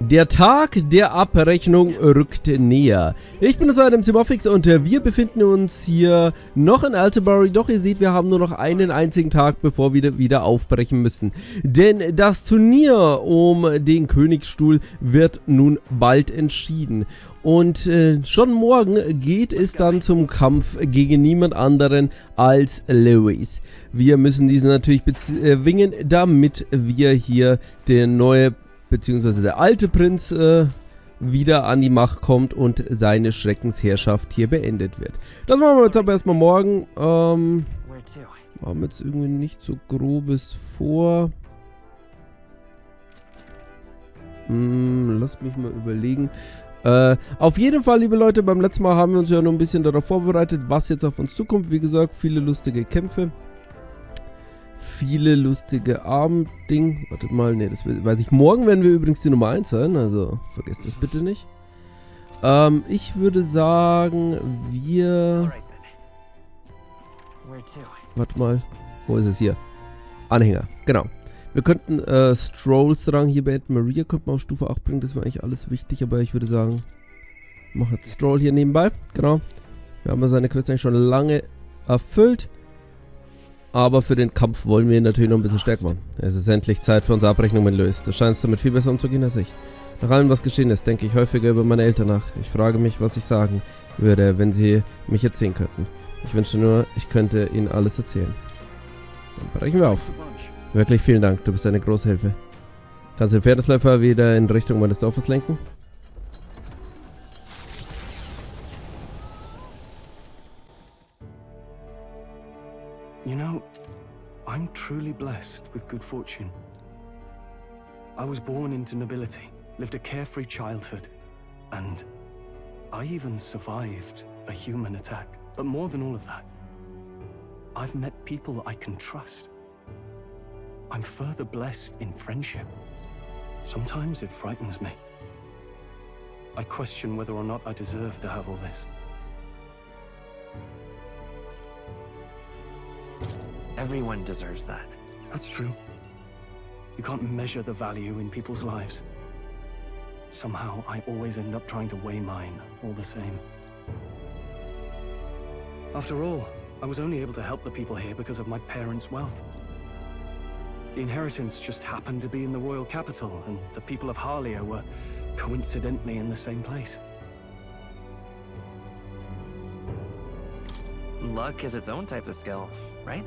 Der Tag der Abrechnung rückt näher. Ich bin im Zimmerfix und wir befinden uns hier noch in Altenbury. Doch ihr seht, wir haben nur noch einen einzigen Tag, bevor wir wieder aufbrechen müssen. Denn das Turnier um den Königsstuhl wird nun bald entschieden. Und schon morgen geht es dann zum Kampf gegen niemand anderen als Lewis. Wir müssen diesen natürlich bezwingen, damit wir hier der neue beziehungsweise der alte Prinz wieder an die Macht kommt und seine Schreckensherrschaft hier beendet wird. Das machen wir jetzt aber erstmal morgen. Haben jetzt irgendwie nicht so grobes vor. Lasst mich mal überlegen. Auf jeden Fall, liebe Leute, beim letzten Mal haben wir uns ja noch ein bisschen darauf vorbereitet, was jetzt auf uns zukommt. Wie gesagt, viele lustige Kämpfe. Viele lustige Abendding. Wartet mal, ne, das weiß ich. Morgen werden wir übrigens die Nummer 1 sein, also vergesst das bitte nicht. Ich würde sagen, wir... Warte mal, wo ist es hier? Anhänger, genau. Wir könnten Strolls Rang hier beenden. Maria könnte man auf Stufe 8 bringen, das wäre eigentlich alles wichtig, aber ich würde sagen, mach jetzt Stroll hier nebenbei, genau. Wir haben ja seine Quest eigentlich schon lange erfüllt. Aber für den Kampf wollen wir ihn natürlich noch ein bisschen stärker machen. Es ist endlich Zeit für unsere Abrechnung mit Lewis. Du scheinst damit viel besser umzugehen als ich. Nach allem, was geschehen ist, denke ich häufiger über meine Eltern nach. Ich frage mich, was ich sagen würde, wenn sie mich erzählen könnten. Ich wünschte nur, ich könnte ihnen alles erzählen. Dann brechen wir auf. Wirklich vielen Dank, du bist eine große Hilfe. Kannst du den Pferdesläufer wieder in Richtung meines Dorfes lenken? You know, I'm truly blessed with good fortune. I was born into nobility, lived a carefree childhood, and I even survived a human attack. But more than all of that, I've met people I can trust. I'm further blessed in friendship. Sometimes it frightens me. I question whether or not I deserve to have all this. Everyone deserves that. That's true. You can't measure the value in people's lives. Somehow, I always end up trying to weigh mine, all the same. After all, I was only able to help the people here because of my parents' wealth. The inheritance just happened to be in the royal capital, and the people of Harlia were coincidentally in the same place. Luck is its own type of skill, right?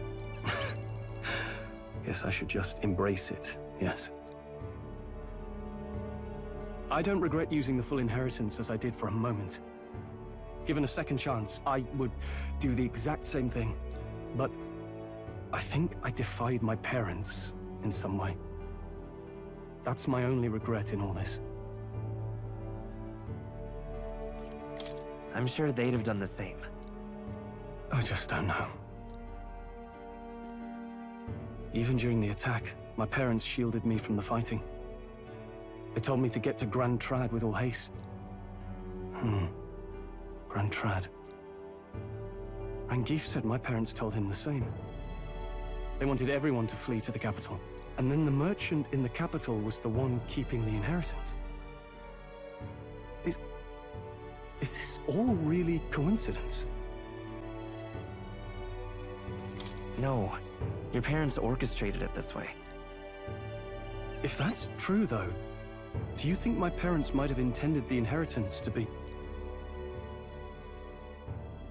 Guess I should just embrace it, yes. I don't regret using the full inheritance as I did for a moment. Given a second chance, I would do the exact same thing. But I think I defied my parents in some way. That's my only regret in all this. I'm sure they'd have done the same. I just don't know. Even during the attack, my parents shielded me from the fighting. They told me to get to Grand Trad with all haste. Grand Trad. Rangif said my parents told him the same. They wanted everyone to flee to the capital. And then the merchant in the capital was the one keeping the inheritance. Is this all really coincidence? No. Your parents orchestrated it this way. If that's true, though, do you think my parents might have intended the inheritance to be...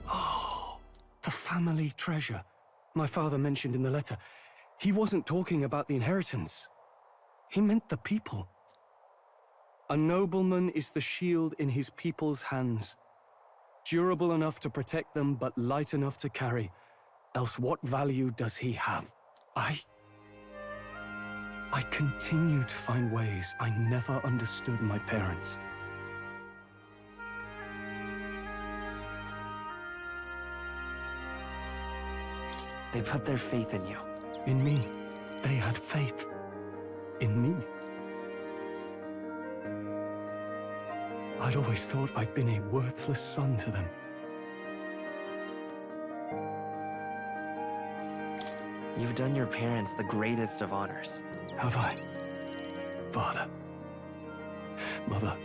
Oh, the family treasure my father mentioned in the letter. He wasn't talking about the inheritance. He meant the people. A nobleman is the shield in his people's hands, durable enough to protect them, but light enough to carry. Else what value does he have? I continue to find ways I never understood my parents. They put their faith in you. In me. They had faith. In me. I'd always thought I'd been a worthless son to them. You've done your parents the greatest of honors. Have I? Father. Mother,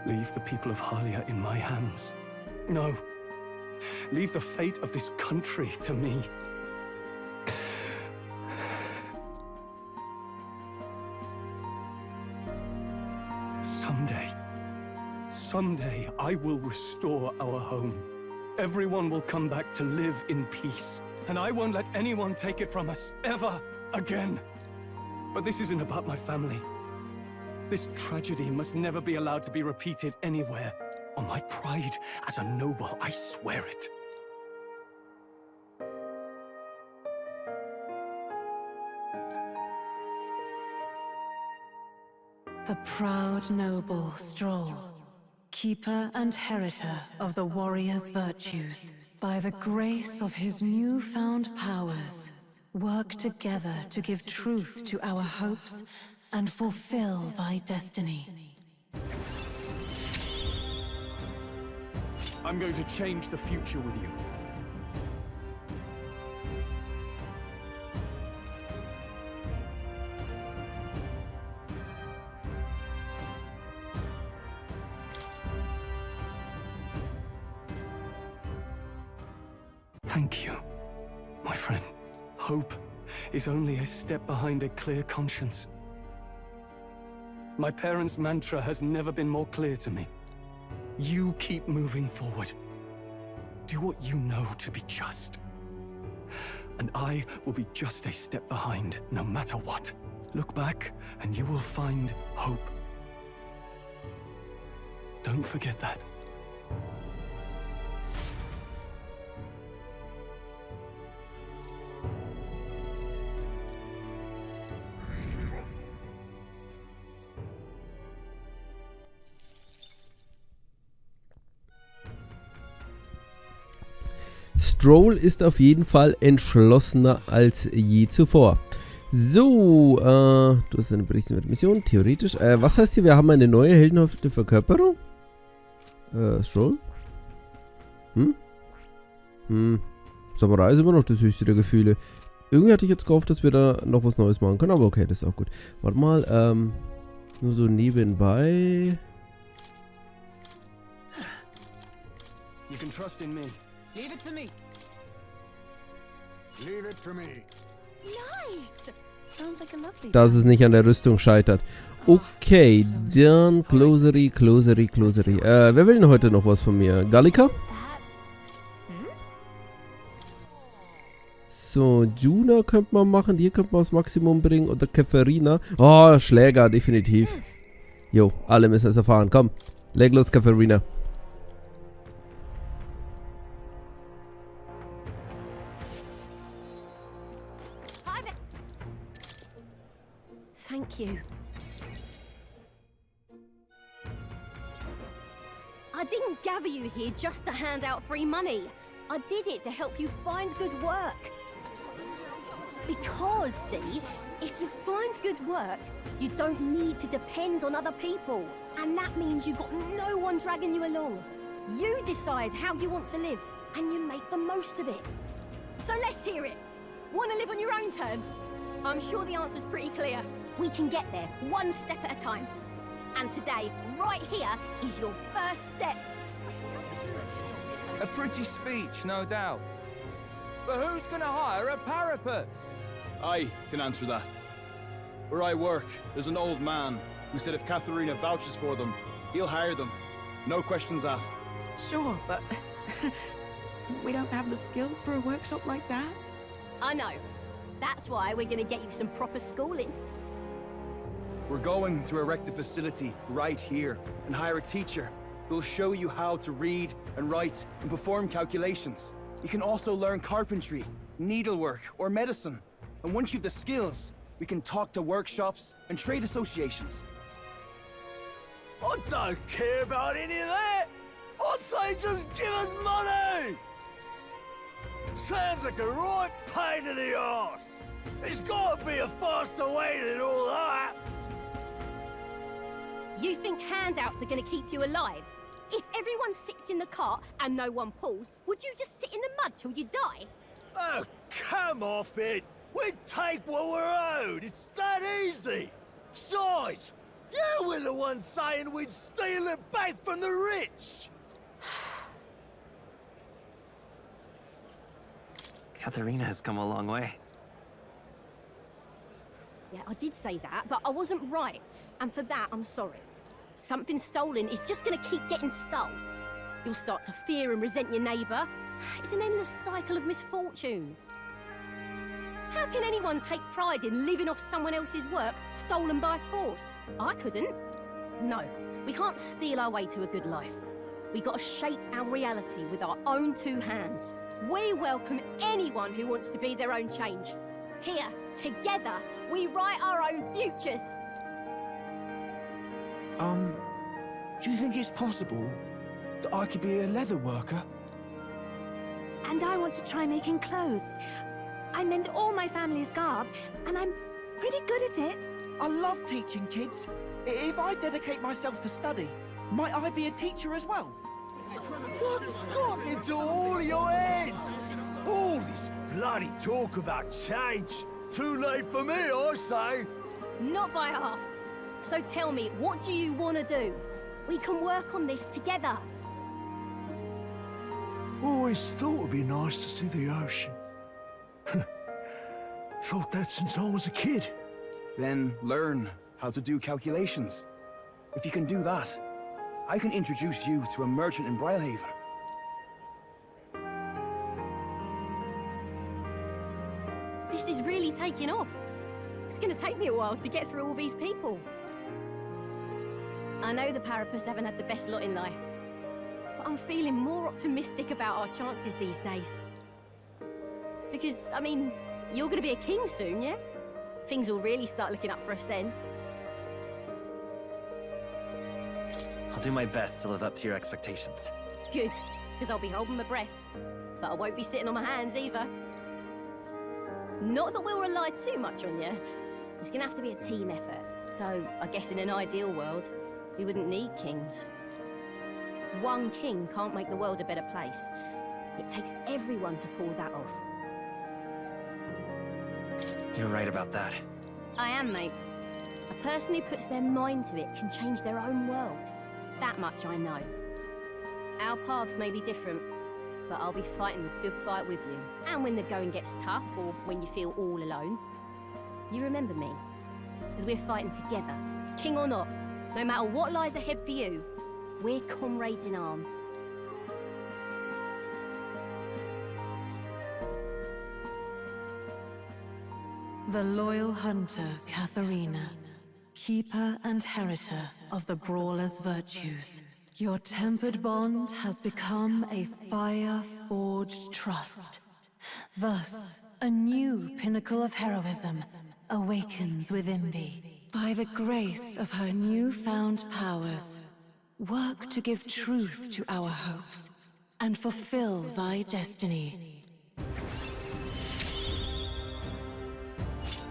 leave the people of Hylia in my hands. No. Leave the fate of this country to me. Someday I will restore our home. Everyone will come back to live in peace, and I won't let anyone take it from us ever again. But this isn't about my family. This tragedy must never be allowed to be repeated anywhere. On my pride as a noble, I swear it. The proud noble Stroll, keeper and heritor of the warrior's virtues, by the grace of his newfound powers, work together to give truth to our hopes and fulfill thy destiny. I'm going to change the future with you. Thank you, my friend. Hope is only a step behind a clear conscience. My parents' mantra has never been more clear to me. You keep moving forward. Do what you know to be just. And I will be just a step behind, no matter what. Look back, and you will find hope. Don't forget that. Stroll ist auf jeden Fall entschlossener als je zuvor. So, du hast eine Berichte mit Mission, theoretisch. Was heißt hier, wir haben eine neue heldenhafte Verkörperung? Stroll? Samurai ist immer noch das höchste der Gefühle. Irgendwie hatte ich jetzt gehofft, dass wir da noch was Neues machen können, aber okay, das ist auch gut. Warte mal, nur so nebenbei. You can trust in me. Leave it to me. Leave it to me. Nice. Sounds like a lovely. Dass es nicht an der Rüstung scheitert. Okay, dann Closery. Wer will denn heute noch was von mir? Gallica? So, Juna könnte man machen, die könnte man aufs Maximum bringen. Oder Katharina. Oh, Schläger, definitiv. Jo, alle müssen es erfahren. Komm, leg los, Katharina. Thank you. I didn't gather you here just to hand out free money. I did it to help you find good work. Because, see, if you find good work, you don't need to depend on other people. And that means you've got no one dragging you along. You decide how you want to live, and you make the most of it. So let's hear it. Want to live on your own terms? I'm sure the answer's pretty clear. We can get there, one step at a time. And today, right here, is your first step. A pretty speech, no doubt. But who's gonna hire a parapet? I can answer that. Where I work, there's an old man who said if Katharina vouches for them, he'll hire them. No questions asked. Sure, but we don't have the skills for a workshop like that. I know. That's why we're gonna get you some proper schooling. We're going to erect a facility right here and hire a teacher who'll show you how to read and write and perform calculations. You can also learn carpentry, needlework, or medicine. And once you've the skills, we can talk to workshops and trade associations. I don't care about any of that! I say just give us money! Sounds like a right pain in the arse. There's gotta be a faster way than all that. You think handouts are gonna keep you alive? If everyone sits in the cart and no one pulls, would you just sit in the mud till you die? Oh, come off it! We take what we're owed! It's that easy! Besides, You were the one saying we'd steal it back from the rich! Katharina has come a long way. Yeah, I did say that, but I wasn't right. And for that, I'm sorry. Something stolen is just gonna keep getting stolen. You'll start to fear and resent your neighbour. It's an endless cycle of misfortune. How can anyone take pride in living off someone else's work stolen by force? I couldn't. No, we can't steal our way to a good life. We gotta shape our reality with our own two hands. We welcome anyone who wants to be their own change. Here, together, we write our own futures. Do you think it's possible that I could be a leather worker? And I want to try making clothes. I mend all my family's garb, and I'm pretty good at it. I love teaching kids. If I dedicate myself to study, might I be a teacher as well? What's gotten into all your heads? All this bloody talk about change. Too late for me, I say. Not by half. So tell me, what do you want to do? We can work on this together. Always thought it'd be nice to see the ocean. Thought that since I was a kid. Then learn how to do calculations. If you can do that, I can introduce you to a merchant in Brylehaven. This is really taking off. It's gonna take me a while to get through all these people. I know the Parapus haven't had the best lot in life, but I'm feeling more optimistic about our chances these days. Because, I mean, you're gonna be a king soon, yeah? Things will really start looking up for us then. I'll do my best to live up to your expectations. Good, because I'll be holding my breath. But I won't be sitting on my hands either. Not that we'll rely too much on you. It's gonna have to be a team effort. Though, I guess in an ideal world, we wouldn't need kings. One king can't make the world a better place. It takes everyone to pull that off. You're right about that. I am, mate. A person who puts their mind to it can change their own world. That much I know. Our paths may be different, but I'll be fighting the good fight with you. And when the going gets tough, or when you feel all alone, you remember me. Because we're fighting together, king or not. No matter what lies ahead for you, we're comrades in arms. The loyal hunter, Katharina, keeper and heritor of the brawler's virtues. Your tempered bond has become a fire-forged trust. Thus, a new pinnacle of heroism awakens within thee. By the grace of her newfound powers, work to give truth to our hopes and fulfill thy destiny.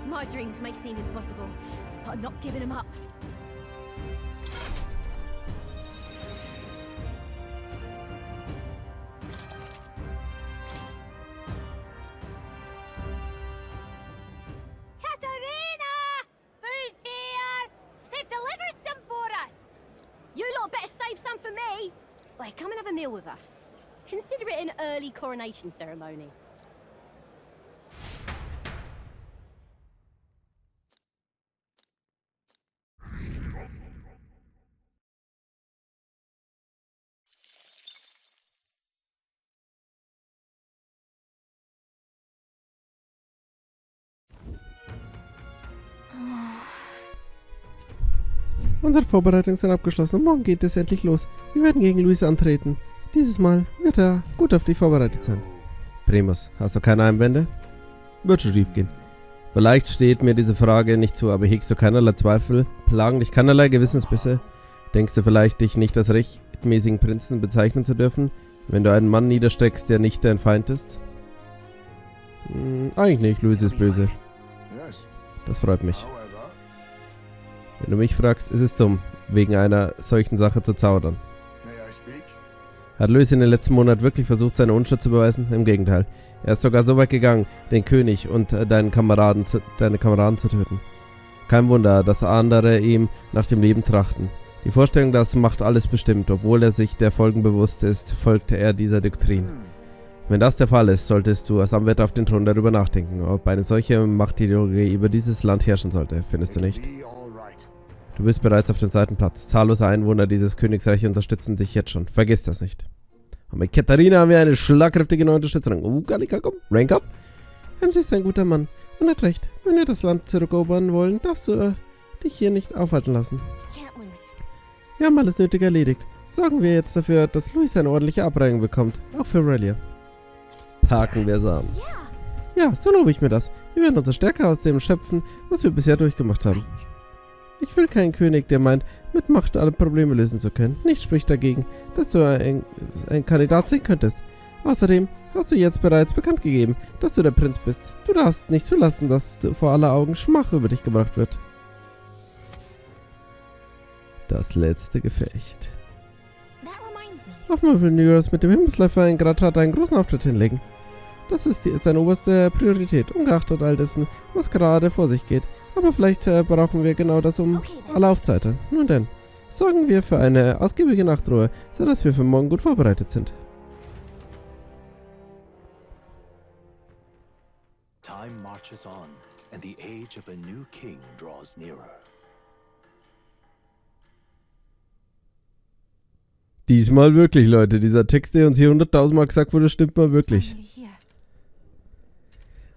My dreams may seem impossible, but I'm not giving them up. Katharina! Who's here? They've delivered some for us! You lot better save some for me! Wait, come and have a meal with us. Consider it an early coronation ceremony. Unsere Vorbereitungen sind abgeschlossen und morgen geht es endlich los. Wir werden gegen Luis antreten. Dieses Mal wird er gut auf dich vorbereitet sein. Primus, hast du keine Einwände? Wird schon schief gehen. Vielleicht steht mir diese Frage nicht zu, aber hegst du keinerlei Zweifel? Plagen dich keinerlei Gewissensbisse? Denkst du vielleicht, dich nicht als rechtmäßigen Prinzen bezeichnen zu dürfen, wenn du einen Mann niedersteckst, der nicht dein Feind ist? Eigentlich nicht, Luis ist böse. Das freut mich. Wenn du mich fragst, ist es dumm, wegen einer solchen Sache zu zaudern. Hat Luis in den letzten Monaten wirklich versucht, seine Unschuld zu beweisen? Im Gegenteil. Er ist sogar so weit gegangen, den König und deine Kameraden zu töten. Kein Wunder, dass andere ihm nach dem Leben trachten. Die Vorstellung, dass Macht alles bestimmt, obwohl er sich der Folgen bewusst ist, folgt er dieser Doktrin. Wenn das der Fall ist, solltest du als Anwärter auf den Thron darüber nachdenken, ob eine solche Machtideologie über dieses Land herrschen sollte, findest du nicht? Du bist bereits auf dem zweiten Platz. Zahllose Einwohner dieses Königreichs unterstützen dich jetzt schon. Vergiss das nicht. Und mit Katharina haben wir eine schlagkräftige neue Unterstützerin. Gallica, komm, rank up. Sie ist ein guter Mann und hat recht. Wenn wir das Land zurückerobern wollen, darfst du dich hier nicht aufhalten lassen. Wir haben alles Nötige erledigt. Sorgen wir jetzt dafür, dass Louis eine ordentliche Abreibung bekommt. Auch für Aurelia. Packen wir es an. Ja, so lobe ich mir das. Wir werden unsere Stärke aus dem schöpfen, was wir bisher durchgemacht haben. Ich will keinen König, der meint, mit Macht alle Probleme lösen zu können. Nichts spricht dagegen, dass du ein Kandidat sein könntest. Außerdem hast du jetzt bereits bekannt gegeben, dass du der Prinz bist. Du darfst nicht zulassen, dass vor aller Augen Schmach über dich gebracht wird. Das letzte Gefecht. Offenbar will Neros mit dem Himmelsläufer in Grattat einen großen Auftritt hinlegen. Das ist seine oberste Priorität, ungeachtet all dessen, was gerade vor sich geht. Aber vielleicht brauchen wir genau das, um alle aufzuheitern. Nun denn, sorgen wir für eine ausgiebige Nachtruhe, sodass wir für morgen gut vorbereitet sind. Time marches on, and the age of a new king draws nearer. Diesmal wirklich, Leute. Dieser Text, der uns hier 100.000 Mal gesagt wurde, stimmt mal wirklich.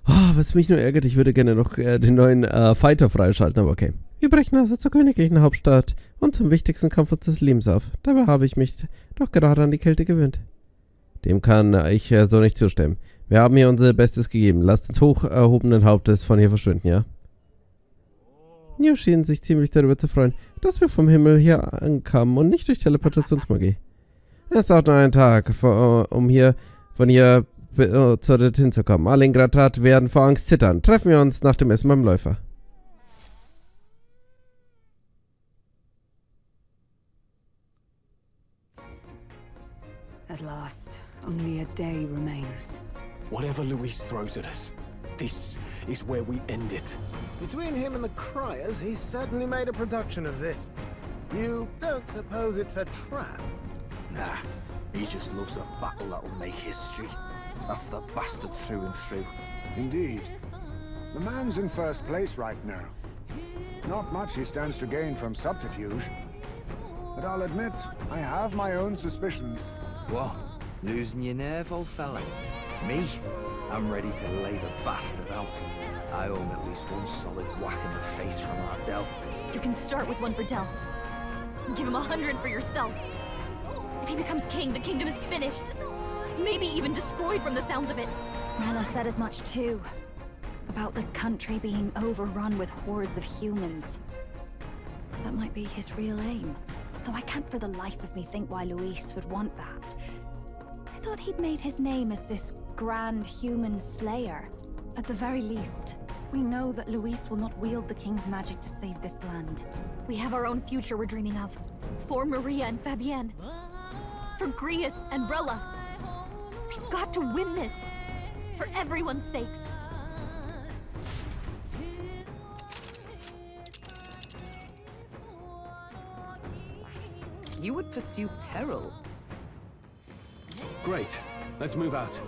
Oh, was mich nur ärgert, ich würde gerne noch den neuen Fighter freischalten, aber okay. Wir brechen also zur königlichen Hauptstadt und zum wichtigsten Kampf unseres Lebens auf. Dabei habe ich mich doch gerade an die Kälte gewöhnt. Dem kann ich so nicht zustimmen. Wir haben hier unser Bestes gegeben. Lasst uns hoch erhobenen Hauptes von hier verschwinden, ja? Neo schien sich ziemlich darüber zu freuen, dass wir vom Himmel hier ankamen und nicht durch Teleportationsmagie. Es dauert noch einen Tag, um von hier dorthin zu kommen. Alle in Grattat werden vor Angst zittern. Treffen wir uns nach dem Essen beim Läufer. At last, only a day remains. Whatever Luis throws at us, this is where we end it. Between him and the Criers, he's certainly made a production of this. You don't suppose it's a trap? Nah, he just loves a battle that'll make history. That's the bastard through and through. Indeed. The man's in first place right now. Not much he stands to gain from subterfuge. But I'll admit, I have my own suspicions. What? Losing your nerve, old fella? Me? I'm ready to lay the bastard out. I owe him at least one solid whack in the face from Ardell. You can start with one for Dell. Give him 100 for yourself. If he becomes king, the kingdom is finished. Maybe even destroyed from the sounds of it. Rella said as much too. About the country being overrun with hordes of humans. That might be his real aim. Though I can't for the life of me think why Luis would want that. I thought he'd made his name as this grand human slayer. At the very least, we know that Luis will not wield the king's magic to save this land. We have our own future we're dreaming of. For Maria and Fabienne. For Grius and Rella. We've got to win this. For everyone's sakes. You would pursue peril? Great. Let's move out.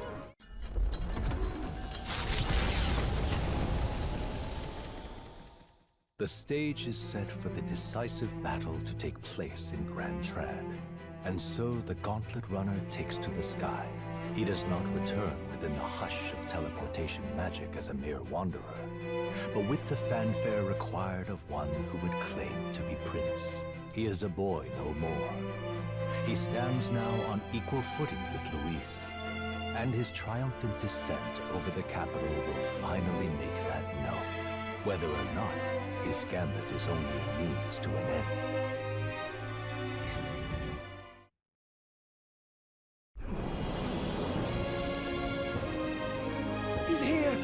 The stage is set for the decisive battle to take place in Grand Trad. And so the Gauntlet Runner takes to the sky. He does not return within the hush of teleportation magic as a mere wanderer, but with the fanfare required of one who would claim to be prince. He is a boy no more. He stands now on equal footing with Luis, and his triumphant descent over the capital will finally make that known, whether or not his gambit is only a means to an end. He's here!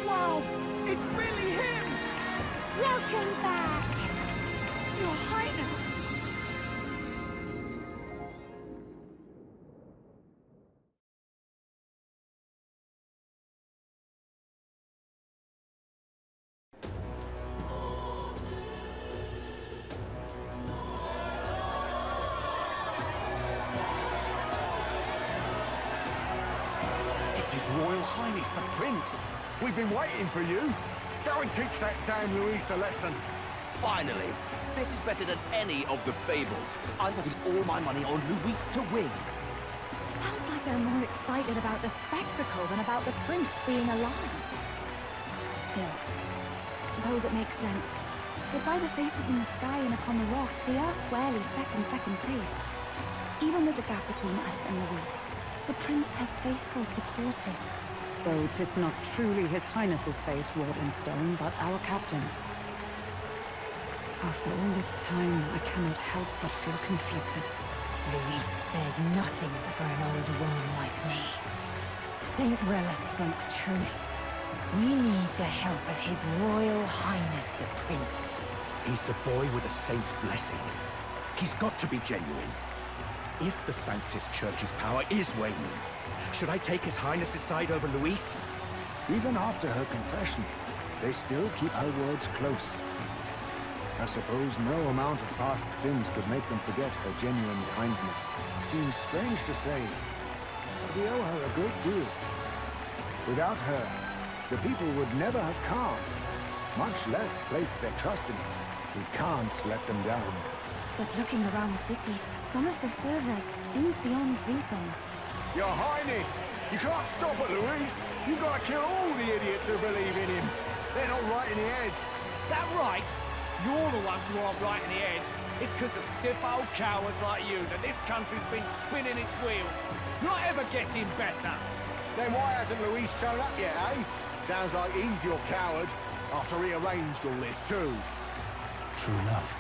Wow! It's really him! Welcome back! Your Highness! His Royal Highness the Prince. We've been waiting for you. Go and teach that damn Luis a lesson. Finally. This is better than any of the fables. I'm putting all my money on Luis to win. Sounds like they're more excited about the spectacle than about the prince being alive. Still, suppose it makes sense. But by the faces in the sky and upon the rock, we are squarely set in second place. Even with the gap between us and Luis, the prince has faithful supporters. Though 'tis not truly His Highness's face wrought in stone, but our captain's. After all this time, I cannot help but feel conflicted. Luis spares nothing for an old woman like me. Saint Rella spoke truth. We need the help of His Royal Highness the Prince. He's the boy with a saint's blessing. He's got to be genuine. If the Sanctus Church's power is waning, should I take His Highness's side over Luis? Even after her confession, they still keep her words close. I suppose no amount of past sins could make them forget her genuine kindness. Seems strange to say, but we owe her a great deal. Without her, the people would never have calmed, much less placed their trust in us. We can't let them down. But looking around the city, some of the fervor seems beyond reason. Your Highness, you can't stop at Luis. You've got to kill all the idiots who believe in him. They're not right in the head. That right? You're the ones who aren't right in the head. It's because of stiff old cowards like you that this country's been spinning its wheels. Not ever getting better. Then why hasn't Luis shown up yet, eh? Sounds like he's your coward, after he arranged all this too. True enough.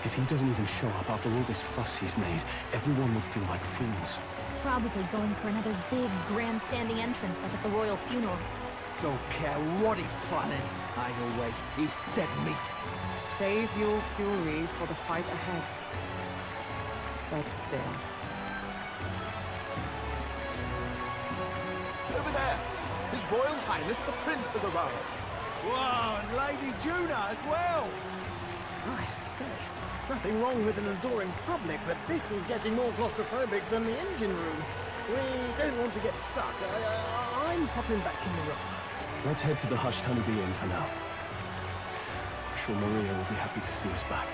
If he doesn't even show up after all this fuss he's made, everyone would feel like fools. Probably going for another big, grandstanding entrance like at the royal funeral. Don't care what he's planning. Either way, he's dead meat. Save your fury for the fight ahead. But still. Over there! His Royal Highness the Prince has arrived. Whoa, and Lady Juna as well! I say, nothing wrong with an adoring public, but this is getting more claustrophobic than the engine room. We don't want to get stuck. I'm popping back in the room. Let's head to the Hushed Honeybee Inn for now. I'm sure Maria will be happy to see us back.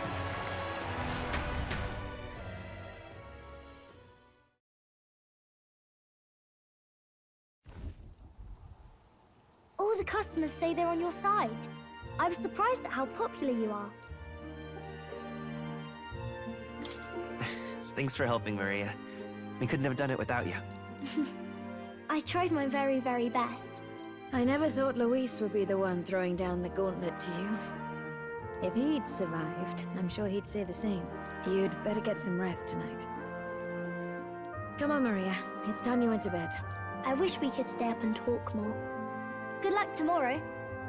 All the customers say they're on your side. I was surprised at how popular you are. Thanks for helping, Maria. We couldn't have done it without you. I tried my very, very best. I never thought Luis would be the one throwing down the gauntlet to you. If he'd survived, I'm sure he'd say the same. You'd better get some rest tonight. Come on, Maria. It's time you went to bed. I wish we could stay up and talk more. Good luck tomorrow.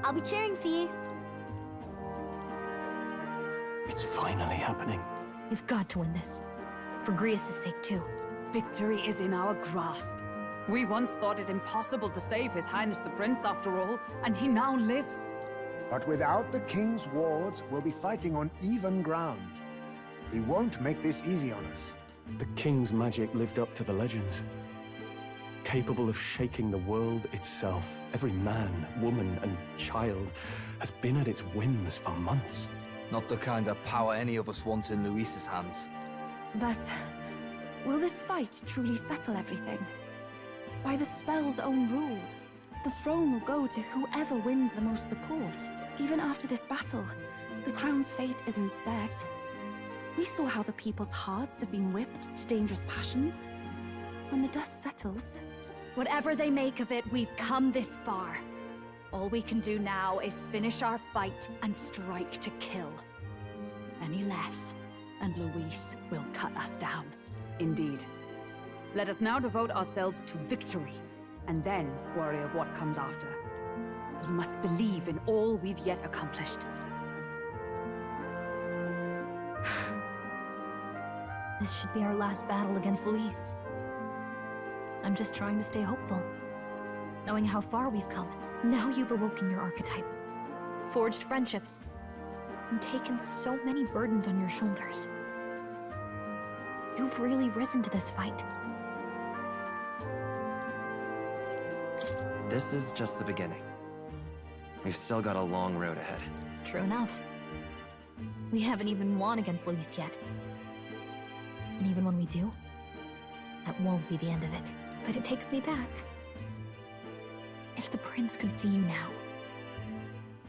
I'll be cheering for you. It's finally happening. You've got to win this. For Grius' sake, too. Victory is in our grasp. We once thought it impossible to save His Highness the Prince after all, and he now lives. But without the king's wards, we'll be fighting on even ground. He won't make this easy on us. The king's magic lived up to the legends. Capable of shaking the world itself. Every man, woman, and child has been at its whims for months. Not the kind of power any of us want in Luis's hands. But will this fight truly settle everything? By the spell's own rules, the throne will go to whoever wins the most support. Even after this battle, the crown's fate isn't set. We saw how the people's hearts have been whipped to dangerous passions. When the dust settles... Whatever they make of it, we've come this far. All we can do now is finish our fight and strike to kill. Any less, and Luis will cut us down. Indeed. Let us now devote ourselves to victory, and then worry of what comes after. We must believe in all we've yet accomplished. This should be our last battle against Luis. I'm just trying to stay hopeful. Knowing how far we've come. Now you've awoken your archetype. Forged friendships. And taken so many burdens on your shoulders. You've really risen to this fight. This is just the beginning. We've still got a long road ahead. True enough. We haven't even won against Luis yet. And even when we do, that won't be the end of it. But it takes me back. If the prince could see you now,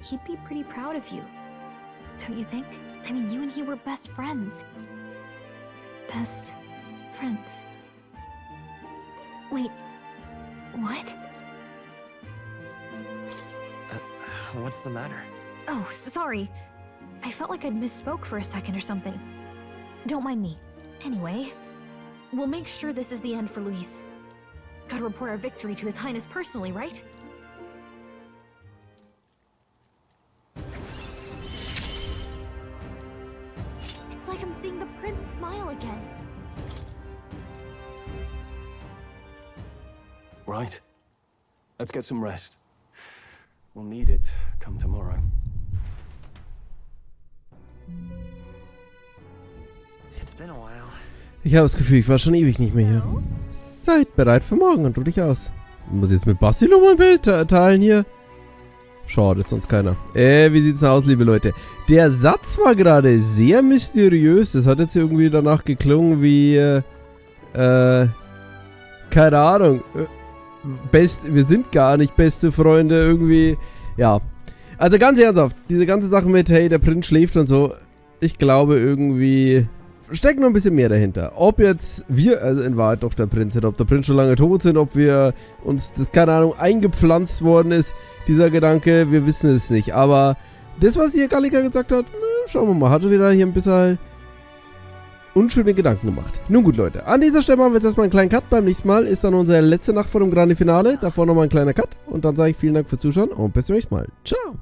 he'd be pretty proud of you. Don't you think? I mean, you and he were best friends. Best friends. Wait, what? What's the matter? Oh, sorry. I felt like I'd misspoke for a second or something. Don't mind me. Anyway, we'll make sure this is the end for Luis. Gotta report our victory to His Highness personally, right? It's like I'm seeing the prince smile again. Right. Let's get some rest. We'll need it come tomorrow. It's been a while. Ich habe das Gefühl, ich war schon ewig nicht mehr hier. Seid bereit für morgen und ruh dich aus. Muss ich jetzt mit Basti noch mal ein Bild teilen hier? Schade, sonst keiner. Wie sieht's denn aus, liebe Leute? Der Satz war gerade sehr mysteriös. Das hat jetzt irgendwie danach geklungen wie, keine Ahnung. Wir sind gar nicht beste Freunde, irgendwie. Ja. Also ganz ernsthaft, diese ganze Sache mit, hey, der Prinz schläft und so. Ich glaube irgendwie, steckt noch ein bisschen mehr dahinter. Ob jetzt wir, also in Wahrheit doch der Prinz sind, ob der Prinz schon lange tot sind, ob wir uns, das keine Ahnung, eingepflanzt worden ist, dieser Gedanke, wir wissen es nicht. Aber das, was hier Gallica gesagt hat, schauen wir mal, hat er wieder hier ein bisschen unschöne Gedanken gemacht. Nun gut, Leute, an dieser Stelle machen wir jetzt erstmal einen kleinen Cut. Beim nächsten Mal ist dann unsere letzte Nacht vor dem Grande Finale. Davor nochmal ein kleiner Cut. Und dann sage ich vielen Dank fürs Zuschauen und bis zum nächsten Mal. Ciao!